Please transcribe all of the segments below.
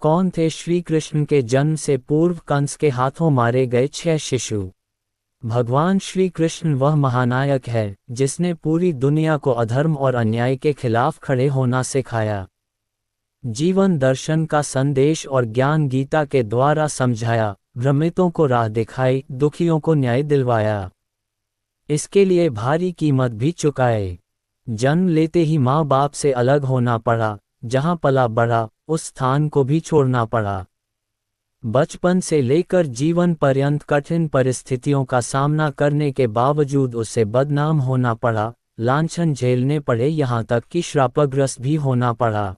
कौन थे श्री कृष्ण के जन्म से पूर्व कंस के हाथों मारे गए 6 शिशु? भगवान श्री कृष्ण वह महानायक है जिसने पूरी दुनिया को अधर्म और अन्याय के खिलाफ खड़े होना सिखाया। जीवन दर्शन का संदेश और ज्ञान गीता के द्वारा समझाया, भ्रमितों को राह दिखाई, दुखियों को न्याय दिलवाया। इसके लिए भारी कीमत भी चुकाए। जन्म लेते ही माँ बाप से अलग होना पड़ा, जहाँ पला बढ़ा उस स्थान को भी छोड़ना पड़ा। बचपन से लेकर जीवन पर्यंत कठिन परिस्थितियों का सामना करने के बावजूद उसे बदनाम होना पड़ा, लांछन झेलने पड़े, यहाँ तक कि श्रापग्रस्त भी होना पड़ा।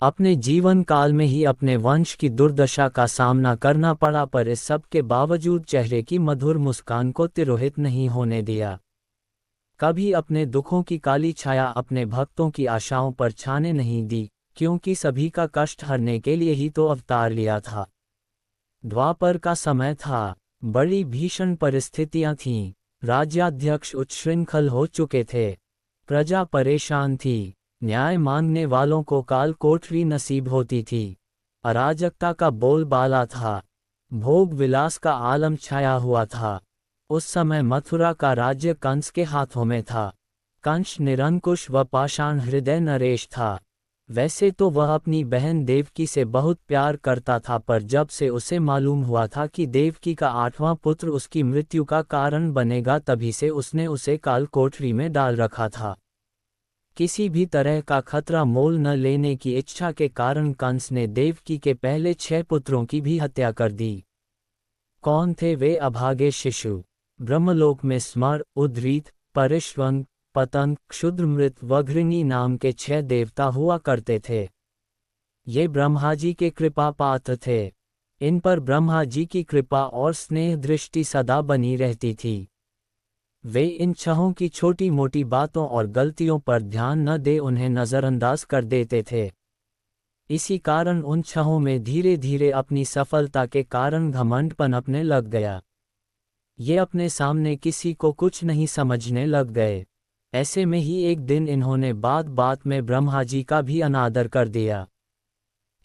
अपने जीवन काल में ही अपने वंश की दुर्दशा का सामना करना पड़ा, पर इस सब के बावजूद चेहरे की मधुर मुस्कान को तिरोहित नहीं होने दिया। कभी अपने दुखों की काली छाया अपने भक्तों की आशाओं पर छाने नहीं दी, क्योंकि सभी का कष्ट हरने के लिए ही तो अवतार लिया था। द्वापर का समय था, बड़ी भीषण परिस्थितियां थीं, राज्याध्यक्ष उच्छृंखल हो चुके थे, प्रजा परेशान थी, न्याय मांगने वालों को काल कोठरी नसीब होती थी, अराजकता का बोलबाला था, भोग विलास का आलम छाया हुआ था। उस समय मथुरा का राज्य कंस के हाथों में था। कंस निरंकुश व पाषाण हृदय नरेश था। वैसे तो वह अपनी बहन देवकी से बहुत प्यार करता था, पर जब से उसे मालूम हुआ था कि देवकी का 8वां पुत्र उसकी मृत्यु का कारण बनेगा, तभी से उसने उसे काल कोठरी में डाल रखा था। किसी भी तरह का खतरा मोल न लेने की इच्छा के कारण कंस ने देवकी के पहले 6 पुत्रों की भी हत्या कर दी। कौन थे वे अभागे शिशु? ब्रह्मलोक में स्मर, उद्रीत, परिश्वंग, पतंग, क्षुद्रमृत व घृणी नाम के 6 देवता हुआ करते थे। ये ब्रह्मा जी के कृपा पात्र थे। इन पर ब्रह्मा जी की कृपा और स्नेह दृष्टि सदा बनी रहती थी। वे इन 6 की छोटी मोटी बातों और गलतियों पर ध्यान न दे उन्हें नज़रअंदाज कर देते थे। इसी कारण उन 6 में धीरे धीरे अपनी सफलता के कारण घमंड पनपने लग गया। ये अपने सामने किसी को कुछ नहीं समझने लग गए। ऐसे में ही एक दिन इन्होंने बात बात में ब्रह्मा जी का भी अनादर कर दिया।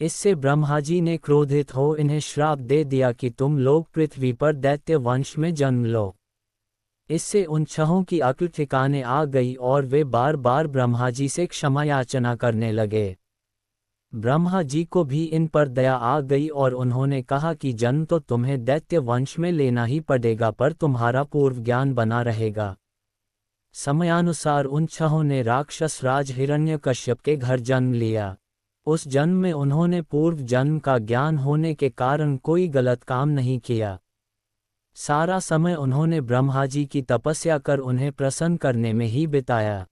इससे ब्रह्मा जी ने क्रोधित हो इन्हें श्राप दे दिया कि तुम लोग पृथ्वी पर दैत्य वंश में जन्म लो। इससे उन 6 की अक्ल ठिकाने आ गई और वे बार बार ब्रह्मा जी से क्षमा याचना करने लगे। ब्रह्मा जी को भी इन पर दया आ गई और उन्होंने कहा कि जन्म तो तुम्हें दैत्य वंश में लेना ही पड़ेगा, पर तुम्हारा पूर्व ज्ञान बना रहेगा। समयानुसार उन 6 ने राक्षस राज हिरण्यकश्यप के घर जन्म लिया। उस जन्म में उन्होंने पूर्व जन्म का ज्ञान होने के कारण कोई गलत काम नहीं किया। सारा समय उन्होंने ब्रह्मा जी की तपस्या कर उन्हें प्रसन्न करने में ही बिताया।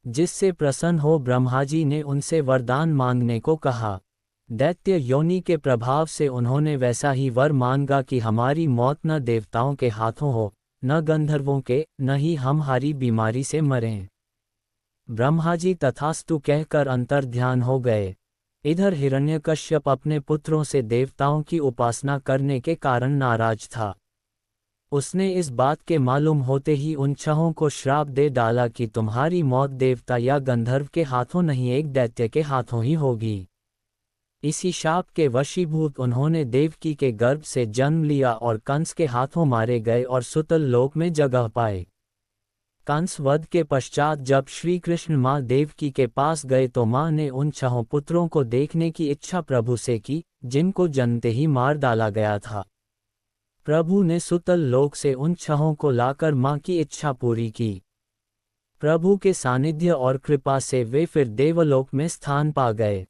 जिससे प्रसन्न हो ब्रह्मा जी ने उनसे वरदान मांगने को कहा। दैत्य योनि के प्रभाव से उन्होंने वैसा ही वर मांगा कि हमारी मौत न देवताओं के हाथों हो, न गंधर्वों के, न ही हम हारी बीमारी से मरें। ब्रह्मा जी तथास्तु कहकर अंतर्ध्यान हो गए। इधर हिरण्यकश्यप अपने पुत्रों से देवताओं की उपासना करने के कारण नाराज था। उसने इस बात के मालूम होते ही उन 6 को श्राप दे डाला कि तुम्हारी मौत देवता या गंधर्व के हाथों नहीं, एक दैत्य के हाथों ही होगी। इसी शाप के वशीभूत उन्होंने देवकी के गर्भ से जन्म लिया और कंस के हाथों मारे गए और सुतल लोक में जगह पाए। कंस वध के पश्चात जब श्री कृष्ण माँ देवकी के पास गए तो माँ ने उन 6 पुत्रों को देखने की इच्छा प्रभु से की, जिनको जन्मते ही मार डाला गया था। प्रभु ने सुतल लोक से उन 6 को लाकर माँ की इच्छा पूरी की। प्रभु के सानिध्य और कृपा से वे फिर देवलोक में स्थान पा गए।